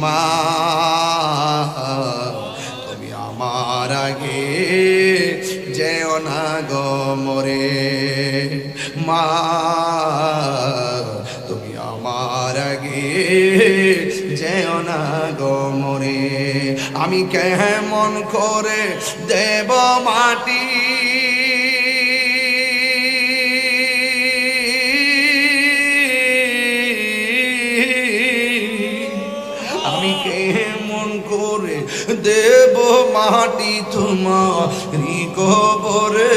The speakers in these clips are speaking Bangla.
মা তুমি আমার আগে যেও না গো মরে, মা তুমি আমার আগে যেও না গো মরে। আমি কেমন করে দেব মাটি আমি কেমন করে দেব মাটি তোমারি কবরে,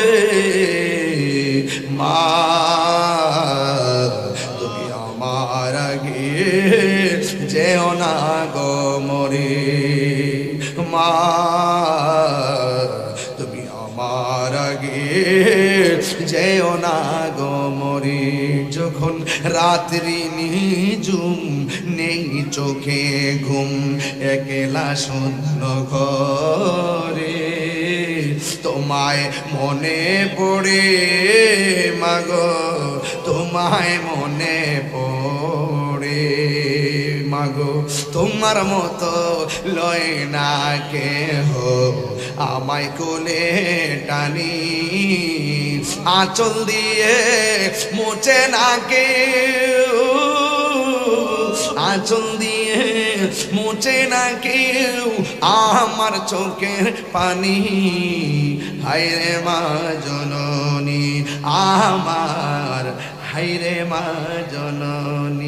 মা তুমি আমার আগে যেও না গো মরে, মা তুমি আমার আগে যেও না গো মরে। যখন রাত্রি নিঝুম নেই চোখে ঘুম, একলা শূন্য ঘরে তোমায় মনে পড়ে মাগো, তোমায় মনে পড়ে মাগো। তোমার মতো লয় না কেহ আমায় কোলে টানি, আঁচল দিয়ে মুছে না কেউ, আঁচল দিয়ে মুছে না কেউ আমার চোখের পানি। হায়রে মা জননী আমার, হায়রে মা জননী।